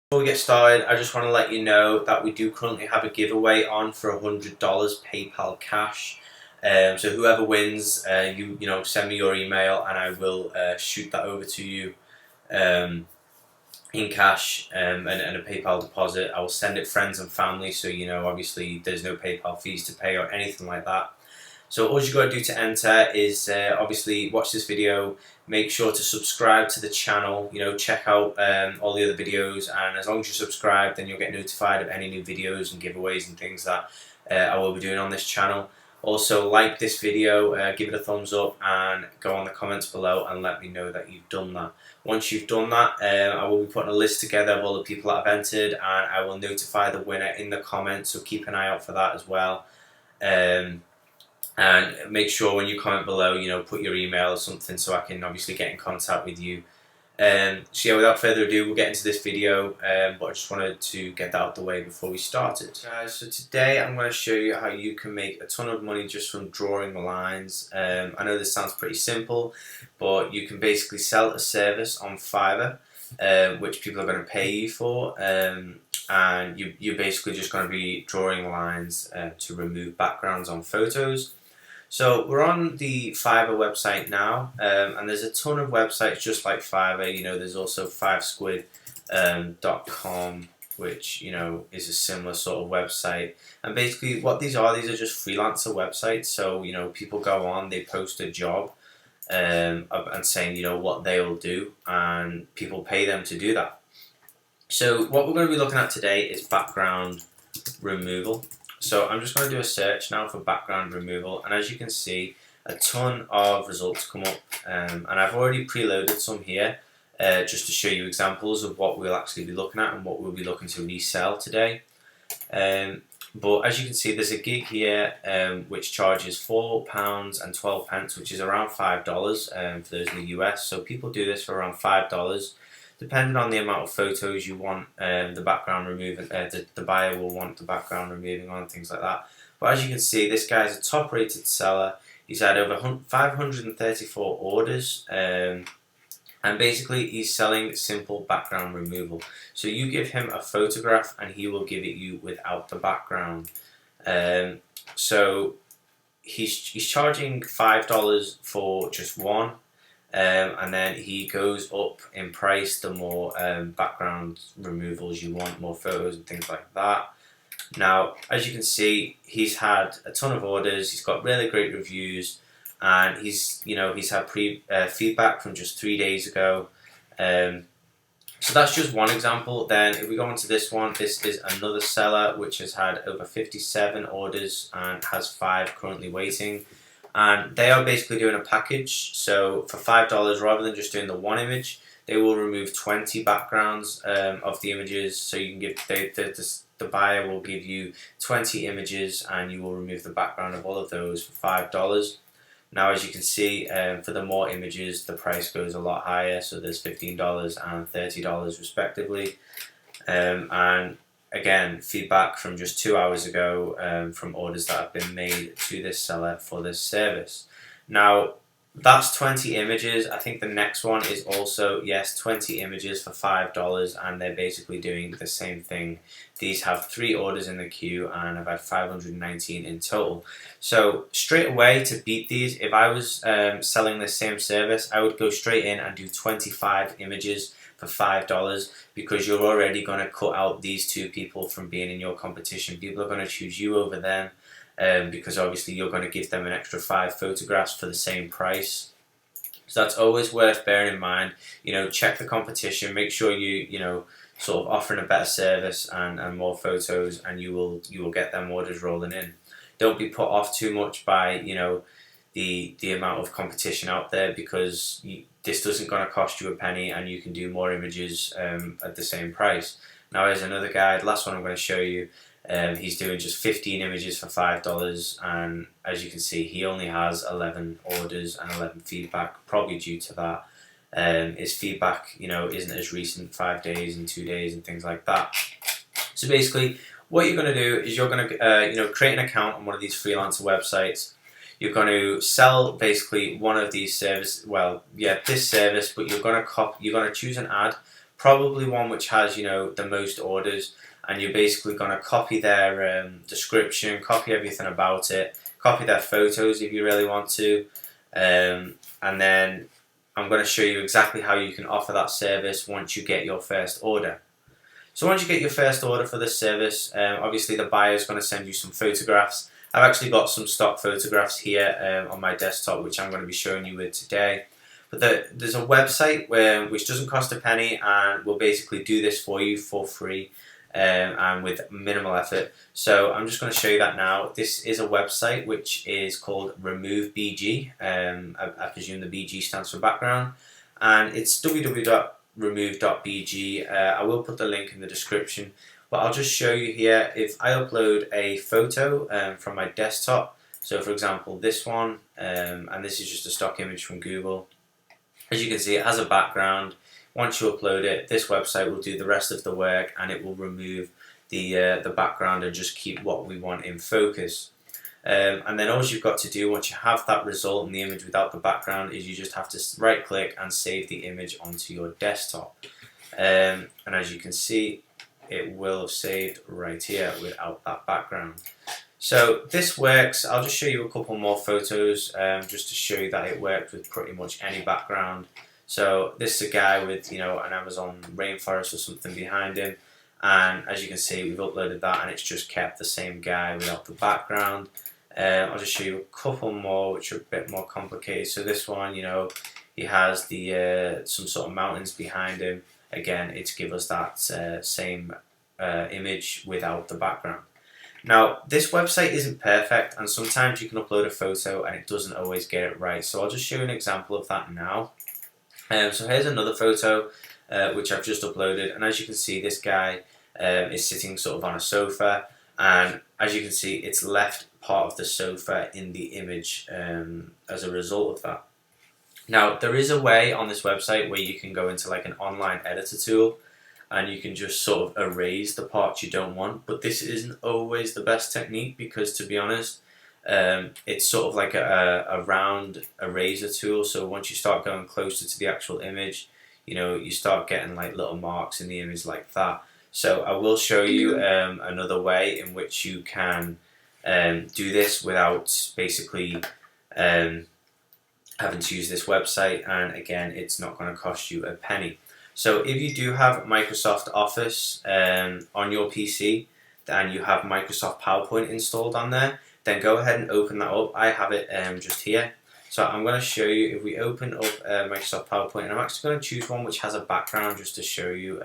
Before we get started, I just want to let you know that we do currently have a giveaway on for $100 PayPal cash. So whoever wins, you know, send me your email and I will shoot that over to you in cash and a PayPal deposit. I will send it friends and family, so you know, obviously there's no PayPal fees to pay or anything like that. So all you got to do to enter is obviously watch this video, make sure to subscribe to the channel, you know, check out all the other videos, and as long as you subscribe then you'll get notified of any new videos and giveaways and things that I will be doing on this channel. Also like this video, give it a thumbs up and go on the comments below and let me know that you've done that. Once you've done that, I will be putting a list together of all the people that have entered and I will notify the winner in the comments, so keep an eye out for that as well. And make sure when you comment below, you know, put your email or something so I can obviously get in contact with you. So yeah, without further ado, we'll get into this video, but I just wanted to get that out of the way before we started. Guys, so today I'm going to show you how you can make a ton of money just from drawing the lines. I know this sounds pretty simple, but you can basically sell a service on Fiverr, which people are going to pay you for, and you're basically just going to be drawing lines to remove backgrounds on photos. So we're on the Fiverr website now, and there's a ton of websites just like Fiverr. You know, there's also fivesquid.com, which, you know, is a similar sort of website. And basically what these are just freelancer websites. So, you know, people go on, they post a job and saying, you know, what they'll do, and people pay them to do that. So what we're going to be looking at today is background removal. So I'm just going to do a search now for background removal, and as you can see, a ton of results come up, and I've already preloaded some here just to show you examples of what we'll actually be looking at and what we'll be looking to resell today. But as you can see, there's a gig here which charges £4.12, which is around $5 for those in the US. So people do this for around $5. Depending on the amount of photos you want the background removing, the buyer will want the background removing on, things like that. But as you can see, this guy's a top rated seller. He's had over 534 orders, and basically he's selling simple background removal. So you give him a photograph and he will give it you without the background. So he's charging $5 for just one. And then he goes up in price the more background removals you want, more photos and things like that. Now, as you can see, he's had a ton of orders, he's got really great reviews, and he's had feedback from just 3 days ago. So that's just one example. Then if we go on to this one, this is another seller which has had over 57 orders and has 5 currently waiting. And they are basically doing a package. So for $5, rather than just doing the one image, they will remove 20 backgrounds of the images. So you can give the buyer will give you 20 images, and you will remove the background of all of those for $5. Now, as you can see, for the more images, the price goes a lot higher. So there's $15 and $30 respectively, and again, feedback from just 2 hours ago from orders that have been made to this seller for this service. Now, that's 20 images. I think the next one is also, yes, 20 images for $5, and they're basically doing the same thing. These have 3 orders in the queue, and I've had 519 in total. So straight away, to beat these, if I was selling the same service, I would go straight in and do 25 images for $5, because you're already going to cut out these 2 people from being in your competition. People are going to choose you over them, because obviously you're going to give them an extra 5 photographs for the same price. So that's always worth bearing in mind. You know, check the competition, make sure you know, sort of offering a better service and more photos, and you will get them orders rolling in. Don't be put off too much by, you know, the amount of competition out there, because this isn't going to cost you a penny and you can do more images at the same price. Now, here's another guide. Last one I'm going to show you. He's doing just 15 images for $5, and as you can see, he only has 11 orders and 11 feedback, probably due to that. His feedback, you know, isn't as recent, 5 days and 2 days and things like that. So basically, what you're going to do is you're going to you know, create an account on one of these freelancer websites. You're going to sell basically one of these services. Well, yeah, this service, but you're going to choose an ad probably one which has, you know, the most orders, and you're basically going to copy their description, copy everything about it, copy their photos if you really want to, and then I'm going to show you exactly how you can offer that service once you get your first order. So once you get your first order for this service, obviously the buyer is going to send you some photographs. I've actually got some stock photographs here on my desktop which I'm going to be showing you with today. But there's a website which doesn't cost a penny and will basically do this for you for free and with minimal effort. So I'm just going to show you that now. This is a website which is called Remove BG. I presume the BG stands for background, and it's www.remove.bg. I will put the link in the description, but I'll just show you here. If I upload a photo from my desktop, so for example this one, and this is just a stock image from Google. As you can see, it has a background. Once you upload it, this website will do the rest of the work, and it will remove the background and just keep what we want in focus. And then all you've got to do once you have that result in the image without the background is you just have to right click and save the image onto your desktop. And as you can see, it will have saved right here without that background. So this works. I'll just show you a couple more photos just to show you that it worked with pretty much any background. So this is a guy with, you know, an Amazon rainforest or something behind him, and as you can see, we've uploaded that and it's just kept the same guy without the background. I'll just show you a couple more which are a bit more complicated. So this one, you know, he has the some sort of mountains behind him. Again, it's give us that same image without the background. Now, this website isn't perfect, and sometimes you can upload a photo and it doesn't always get it right. So I'll just show you an example of that now. So here's another photo which I've just uploaded, and as you can see, this guy is sitting sort of on a sofa, and as you can see, it's left part of the sofa in the image as a result of that. Now, there is a way on this website where you can go into like an online editor tool, and you can just sort of erase the parts you don't want, but this isn't always the best technique because, to be honest, it's sort of like a round eraser tool. So once you start going closer to the actual image, you know, you start getting like little marks in the image like that. So I will show you another way in which you can do this without basically having to use this website, and again, it's not going to cost you a penny. So if you do have Microsoft Office on your PC and you have Microsoft PowerPoint installed on there, then go ahead and open that up. I have it just here. So I'm going to show you, if we open up Microsoft PowerPoint, and I'm actually going to choose one which has a background just to show you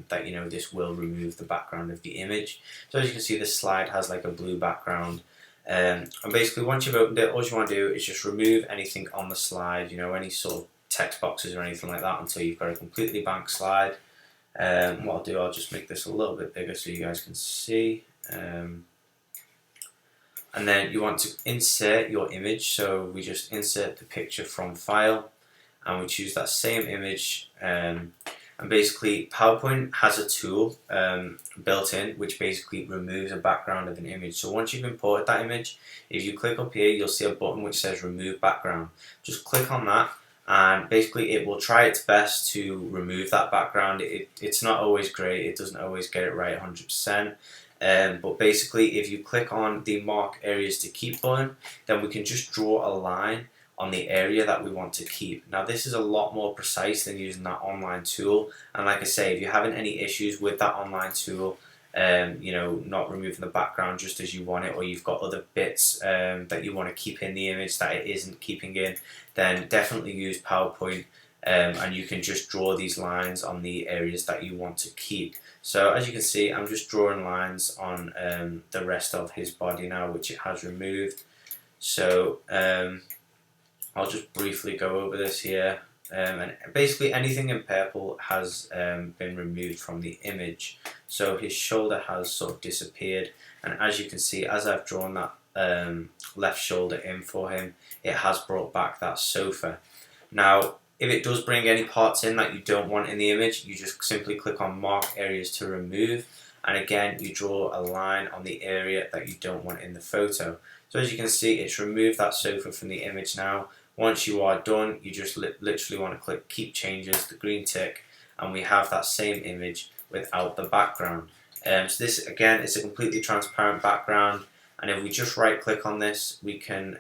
that, you know, this will remove the background of the image. So as you can see, this slide has like a blue background. And basically once you've opened it, all you want to do is just remove anything on the slide, you know, any sort of text boxes or anything like that until you've got a completely blank slide. What I'll do, I'll just make this a little bit bigger so you guys can see. And then you want to insert your image, so we just insert the picture from file and we choose that same image, and basically PowerPoint has a tool built in which basically removes a background of an image. So once you've imported that image, if you click up here, you'll see a button which says remove background. Just click on that, and basically it will try its best to remove that background. It's not always great, it doesn't always get it right 100%. But basically, if you click on the mark areas to keep button, then we can just draw a line on the area that we want to keep. Now, this is a lot more precise than using that online tool. And like I say, if you're having any issues with that online tool, you know, not removing the background just as you want it, or you've got other bits that you want to keep in the image that it isn't keeping in, then definitely use PowerPoint. And you can just draw these lines on the areas that you want to keep. So as you can see, I'm just drawing lines on the rest of his body now, which it has removed. So I'll just briefly go over this here. And basically anything in purple has been removed from the image. So his shoulder has sort of disappeared, and as you can see, as I've drawn that left shoulder in for him, it has brought back that sofa. Now, if it does bring any parts in that you don't want in the image, you just simply click on mark areas to remove, and again you draw a line on the area that you don't want in the photo. So as you can see, it's removed that sofa from the image now. Once you are done, you just literally want to click keep changes, the green tick, and we have that same image without the background. So this again is a completely transparent background, and if we just right click on this, we can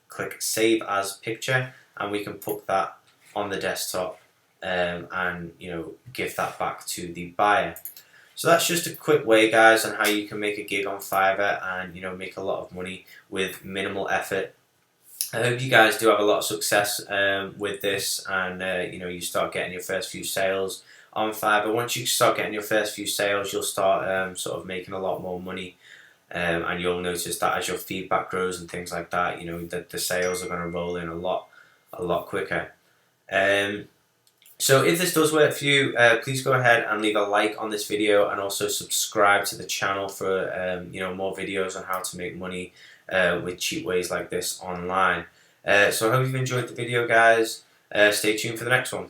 click save as picture, and we can put that on the desktop and give that back to the buyer. So that's just a quick way, guys, on how you can make a gig on Fiverr and make a lot of money with minimal effort. I hope you guys do have a lot of success with this, and you start getting your first few sales on Fiverr. Once you start getting your first few sales, you'll start sort of making a lot more money, and you'll notice that as your feedback grows and things like that, that the sales are going to roll in a lot quicker. So if this does work for you, please go ahead and leave a like on this video, and also subscribe to the channel for more videos on how to make money with cheap ways like this online. So I hope you've enjoyed the video, guys. Stay tuned for the next one.